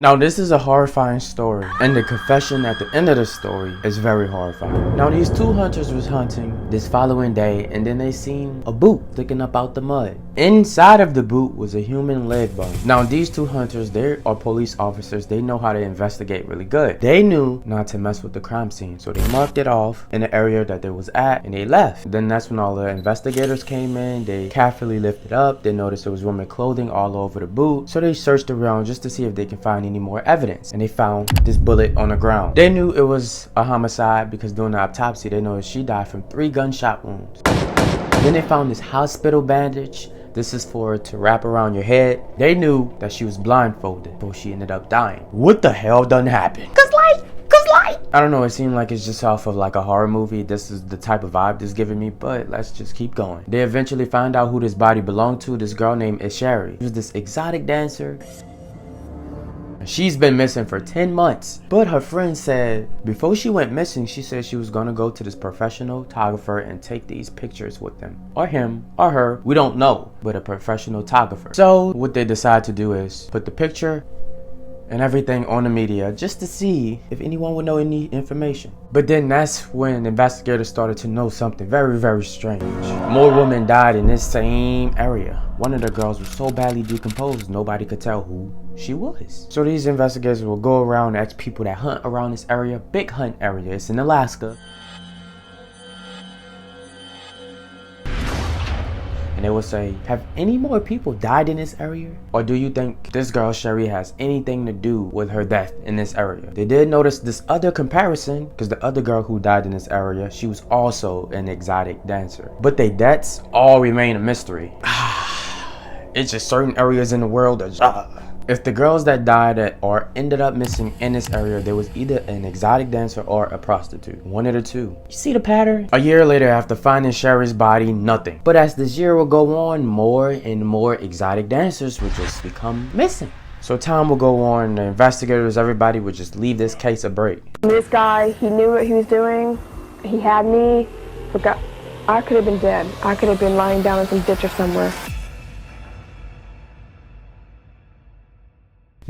Now this is a horrifying story, and the confession at the end of the story is very horrifying. Now these two hunters was hunting this following day, and then they seen a boot sticking up out the mud. Inside of the boot was a human leg bone. Now these two hunters, they are police officers. They know how to investigate really good. They knew not to mess with the crime scene, so they marked it off in the area that they was at, and they left. Then that's when all the investigators came in. They carefully lifted up. They noticed there was women clothing all over the boot, so they searched around just to see if they can find any more evidence, and they found this bullet on the ground. They knew it was a homicide because during the autopsy they noticed she died from 3 gunshot wounds. Then they found this hospital bandage. This is for to wrap around your head. They knew that she was blindfolded before she ended up dying. What the hell done happened? Cause light. I don't know, it seemed like it's just off of like a horror movie. This is the type of vibe this giving me, but let's just keep going. They eventually find out who this body belonged to. This girl named Sherry. She was this exotic dancer. She's been missing for 10 months. But her friend said before she went missing, she said she was gonna go to this professional photographer and take these pictures with them. Or him, or her, we don't know, but a professional photographer. So what they decide to do is put the picture and everything on the media just to see if anyone would know any information. But then that's when investigators started to know something very, very strange. More women died in this same area. One of the girls was so badly decomposed, nobody could tell who she was. So these investigators will go around and ask people that hunt around this area. Big hunt area, it's in Alaska. And they will say, have any more people died in this area? Or do you think this girl Sherry has anything to do with her death in this area? They did notice this other comparison, because the other girl who died in this area, she was also an exotic dancer. But their deaths all remain a mystery. It's just certain areas in the world that if the girls that died or ended up missing in this area, there was either an exotic dancer or a prostitute. One of the two. You see the pattern? A year later, after finding Sherry's body, nothing. But as this year will go on, more and more exotic dancers would just become missing. So time will go on, the investigators, everybody would just leave this case a break. This guy, he knew what he was doing. He had me. Forgot. I could have been dead. I could have been lying down in some ditch or somewhere.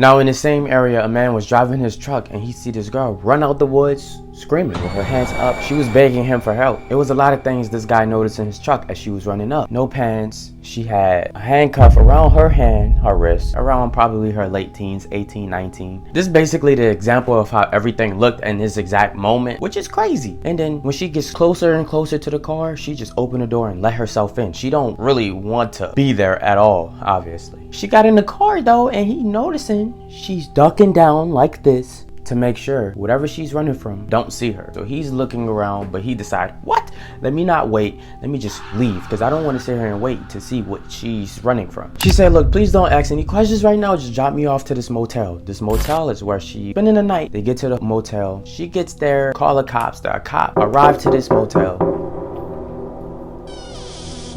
Now in the same area, a man was driving his truck and he see this girl run out the woods screaming with her hands up. She was begging him for help. It was a lot of things this guy noticed in his truck as she was running up. No pants. She had a handcuff around her hand, her wrist, around probably her late teens, 18, 19. This is basically the example of how everything looked in this exact moment, which is crazy. And then when she gets closer and closer to the car, she just opened the door and let herself in. She don't really want to be there at all, obviously. She got in the car though, and he noticing she's ducking down like this to make sure whatever she's running from don't see her. So he's looking around, but he decides, what? Let me not wait. Let me just leave, because I don't want to sit here and wait to see what she's running from. She said, look, please don't ask any questions right now. Just drop me off to this motel. This motel is where she's spending the night. They get to the motel. She gets there, call the cops. The cop arrived to this motel.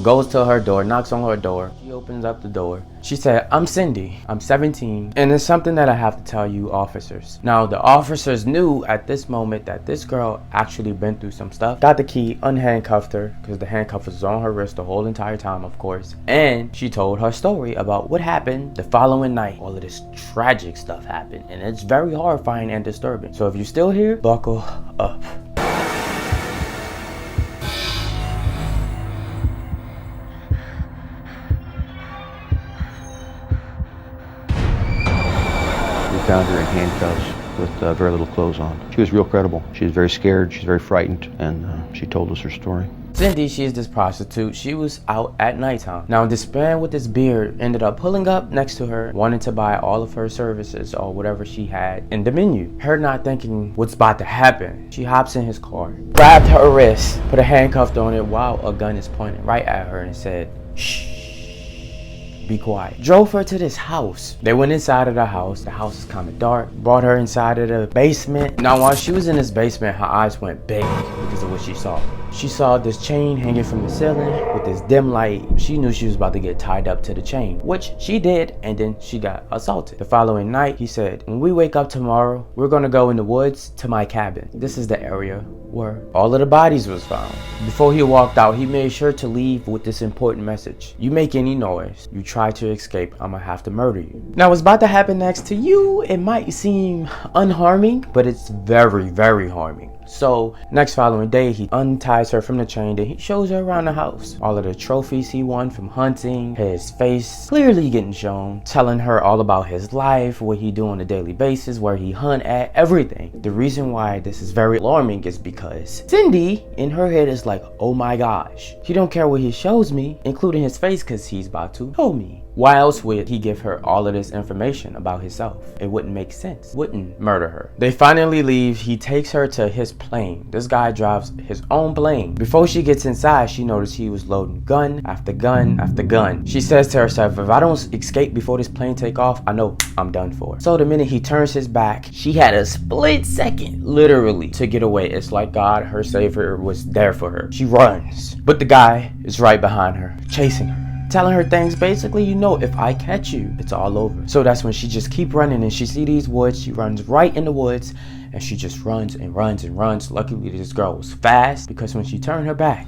Goes to her door, knocks on her door. She opens up the door. She said, I'm Cindy, I'm 17, and it's something that I have to tell you officers. Now, the officers knew at this moment that this girl actually been through some stuff. Got the key, unhandcuffed her, because the handcuff was on her wrist the whole entire time, of course. And she told her story about what happened the following night. All of this tragic stuff happened, and it's very horrifying and disturbing. So if you're still here, buckle up. Found her in handcuffs with very little clothes on. She was real credible. She was very scared, she's very frightened, and she told us her story. Cindy, she's this prostitute. She was out at nighttime. Now this man with this beard ended up pulling up next to her, wanting to buy all of her services or whatever she had in the menu. Her not thinking what's about to happen. She hops in his car, grabbed her wrist, put a handcuff on it while a gun is pointed right at her and said, shh. Be quiet. Drove her to this house. They went inside of the house. The house is kind of dark. Brought her inside of the basement. Now while she was in this basement, her eyes went big because of what she saw. She saw this chain hanging from the ceiling with this dim light. She knew she was about to get tied up to the chain, which she did, and then she got assaulted. The following night, he said, when we wake up tomorrow, we're gonna go in the woods to my cabin. This is the area where all of the bodies was found. Before he walked out, he made sure to leave with this important message. You make any noise, you try to escape, I'ma have to murder you. Now what's about to happen next to you, it might seem unharming, but it's very, very harming. So next following day, he unties her from the chain, then he shows her around the house. All of the trophies he won from hunting, his face clearly getting shown, telling her all about his life, what he do on a daily basis, where he hunt at, everything. The reason why this is very alarming is because Cindy in her head is like, oh my gosh, he don't care what he shows me, including his face, because he's about to kill me. Why else would he give her all of this information about himself? It wouldn't make sense. Wouldn't murder her. They finally leave. He takes her to his plane. This guy drives his own plane. Before she gets inside, she noticed he was loading gun after gun after gun. She says to herself, if I don't escape before this plane take off, I know I'm done for. So the minute he turns his back, she had a split second, literally, to get away. It's like God, her savior, was there for her. She runs, but the guy is right behind her, chasing her, telling her things basically, you know, if I catch you, it's all over. So that's when she just keep running, and she see these woods. She runs right in the woods, and she just runs and runs and runs. Luckily, this girl was fast, because when she turned her back,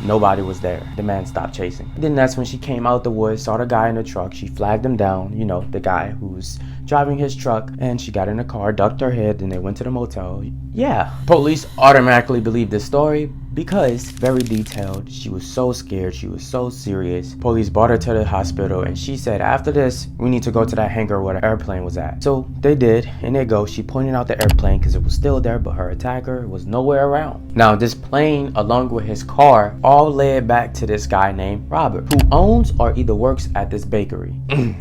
nobody was there. The man stopped chasing. Then that's when she came out the woods, saw the guy in the truck. She flagged him down, you know, the guy who's driving his truck, and she got in the car, ducked her head, and they went to the motel. Yeah, police automatically believed this story because very detailed. She was so scared, she was so serious. Police brought her to the hospital, and she said, after this, we need to go to that hangar where the airplane was at. So they did, and they go. She pointed out the airplane because it was still there, but her attacker was nowhere around. Now this plane, along with his car, all led back to this guy named Robert, who owns or either works at this bakery.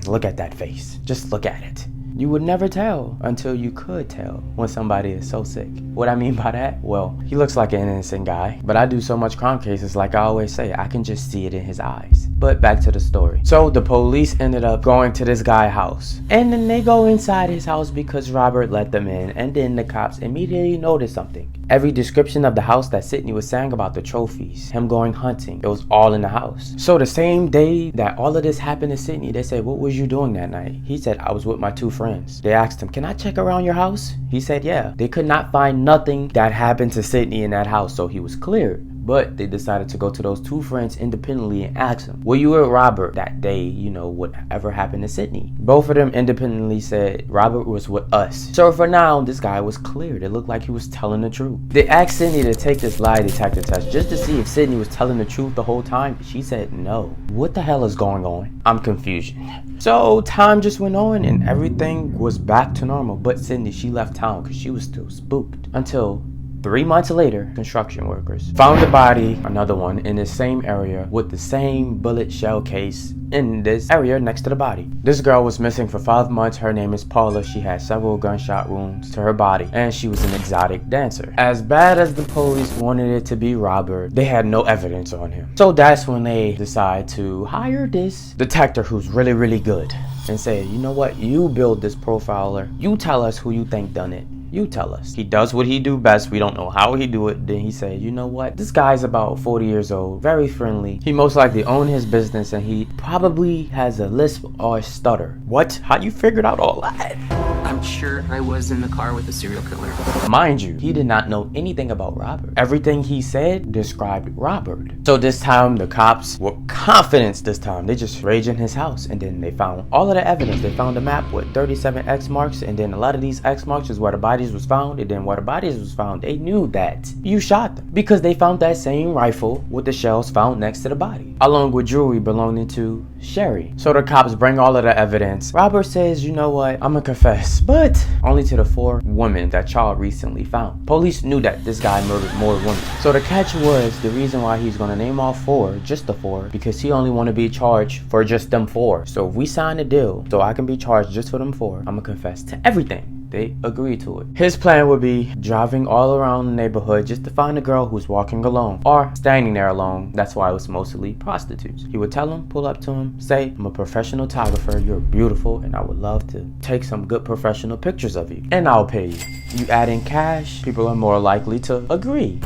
Look at that face, just look at it. You would never tell until you could tell when somebody is so sick. What I mean by that? Well, he looks like an innocent guy, but I do so much crime cases, like I always say, I can just see it in his eyes. But back to the story. So the police ended up going to this guy's house, and then they go inside his house because Robert let them in, and then the cops immediately noticed something. Every description of the house that Sydney was saying about the trophies, him going hunting, it was all in the house. So the same day that all of this happened to Sydney, they said, what was you doing that night? He said, I was with my two friends. They asked him, can I check around your house? He said, yeah. They could not find nothing that happened to Sydney in that house, so he was cleared. But they decided to go to those two friends independently and ask them, were you with Robert that day, you know, whatever happened to Sydney? Both of them independently said Robert was with us. So for now, this guy was cleared. It looked like he was telling the truth. They asked Sydney to take this lie detector test just to see if Sydney was telling the truth the whole time. She said no. What the hell is going on? I'm confused. So time just went on and everything was back to normal. But Sydney, she left town because she was still spooked. Until 3 months later, construction workers found a body, another one, in the same area with the same bullet shell case in this area next to the body. This girl was missing for 5 months. Her name is Paula. She had several gunshot wounds to her body, and she was an exotic dancer. As bad as the police wanted it to be Robert, they had no evidence on him. So that's when they decide to hire this detective who's really, really good and say, you know what, you build this profiler. You tell us who you think done it. You tell us. He does what he do best. We don't know how he do it. Then he said, you know what? This guy's about 40 years old, very friendly. He most likely owned his business, and he probably has a lisp or a stutter. What? How you figured out all that? I'm sure I was in the car with a serial killer. Mind you, he did not know anything about Robert. Everything he said described Robert. So this time, the cops were confident this time. They just raged in his house, and then they found all of the evidence. They found a map with 37 X marks, and then a lot of these X marks is where the bodies was found, and then where the bodies was found, they knew that you shot them because they found that same rifle with the shells found next to the body, along with jewelry belonging to Sherry. So the cops bring all of the evidence. Robert says, you know what, I'm gonna confess, but only to the 4 women that y'all recently found. Police knew that this guy murdered more women. So the catch was, the reason why he's gonna name all 4, just the 4, because he only want to be charged for just them 4. So if we sign a deal so I can be charged just for them 4, I'm gonna confess to everything. They agreed to it. His plan would be driving all around the neighborhood just to find a girl who's walking alone or standing there alone. That's why it was mostly prostitutes. He would tell them, pull up to him, say, I'm a professional photographer, you're beautiful, and I would love to take some good professional pictures of you, and I'll pay you. You add in cash, people are more likely to agree.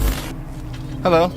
Hello.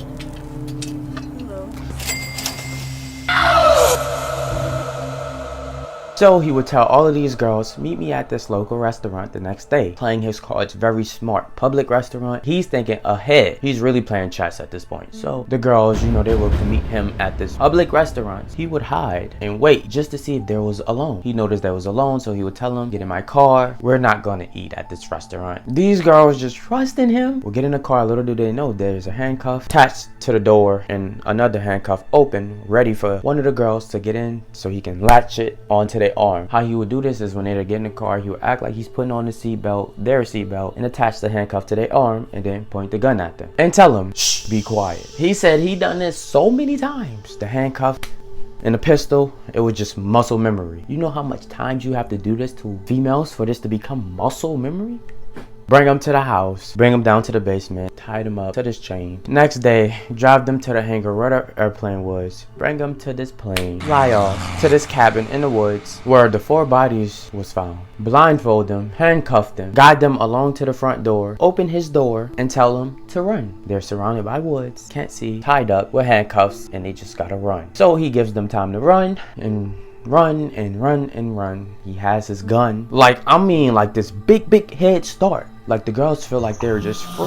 So he would tell all of these girls, meet me at this local restaurant the next day. Playing his cards very smart. Public restaurant. He's thinking ahead. He's really playing chess at this point. So the girls, you know, they were to meet him at this public restaurant. He would hide and wait just to see if there was alone. He noticed there was alone, so he would tell them, get in my car. We're not gonna eat at this restaurant. These girls just trusting him. Will get in the car. Little do they know there's a handcuff attached to the door and another handcuff open, ready for one of the girls to get in so he can latch it onto their arm. How he would do this is when they get in the car, he would act like he's putting on the seatbelt, their seatbelt, and attach the handcuff to their arm and then point the gun at them and tell them, shh, be quiet. He said he done this so many times. The handcuff and the pistol, it was just muscle memory. You know how much times you have to do this to females for this to become muscle memory? Bring them to the house, bring them down to the basement, tie them up to this chain. Next day, drive them to the hangar where the airplane was, bring them to this plane, fly off to this cabin in the woods where the 4 bodies was found. Blindfold them, handcuff them, guide them along to the front door, open his door, and tell them to run. They're surrounded by woods, can't see, tied up with handcuffs, and they just gotta run. So he gives them time to run and run and run and run. He has his gun. Like, I mean, like this big head start. Like the girls feel like they're just free.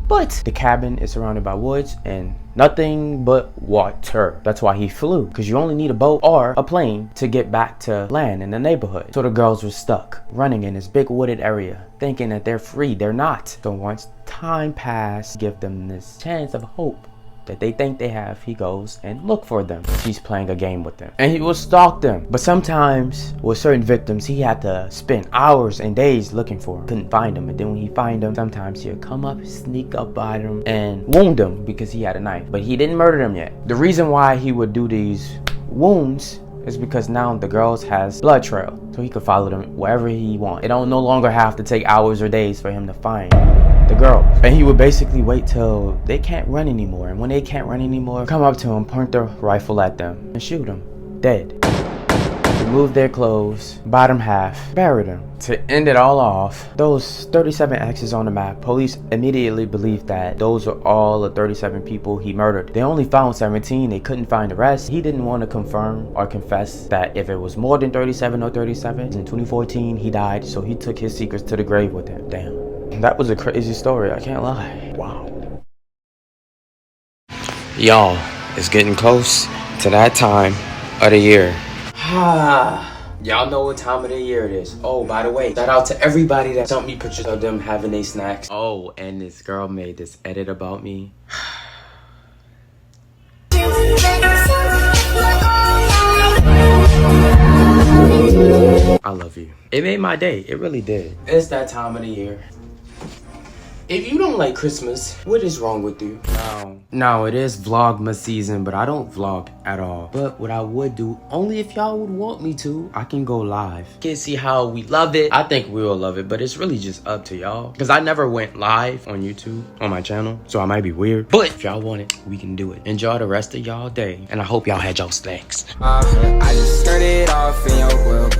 But the cabin is surrounded by woods and nothing but water. That's why he flew, because you only need a boat or a plane to get back to land in the neighborhood. So the girls were stuck running in this big wooded area, thinking that they're free. They're not. So once time passed, give them this chance of hope that they think they have, he goes and look for them. He's playing a game with them and he will stalk them. But sometimes with certain victims, he had to spend hours and days looking for them. Couldn't find them. And then when he find them, sometimes he'll come up, sneak up by them and wound them because he had a knife. But he didn't murder them yet. The reason why he would do these wounds is because now the girls has blood trail, so he could follow them wherever he want. It don't no longer have to take hours or days for him to find the girls. And he would basically wait till they can't run anymore, and when they can't run anymore, come up to him, point the rifle at them and shoot them dead. Remove their clothes, bottom half, bury them. To end it all off, those 37 X's on the map, police immediately believed that those are all the 37 people he murdered. They only found 17, they couldn't find the rest. He didn't want to confirm or confess that if it was more than 37 or 37. In 2014, he died, so he took his secrets to the grave with him. Damn. That was a crazy story, I can't lie. Wow. Y'all, it's getting close to that time of the year. Y'all know what time of the year it is. Oh, by the way, shout out to everybody that sent me pictures of them having their snacks. Oh, and this girl made this edit about me. I love you. It made my day. It really did. It's that time of the year. If you don't like Christmas, what is wrong with you? Now it is Vlogmas season, but I don't vlog at all. But what I would do, only if y'all would want me to, I can go live. You can see how we love it. I think we will love it, but it's really just up to y'all. Because I never went live on YouTube, on my channel, so I might be weird. But if y'all want it, we can do it. Enjoy the rest of y'all day, and I hope y'all had y'all snacks. I just started off in your world.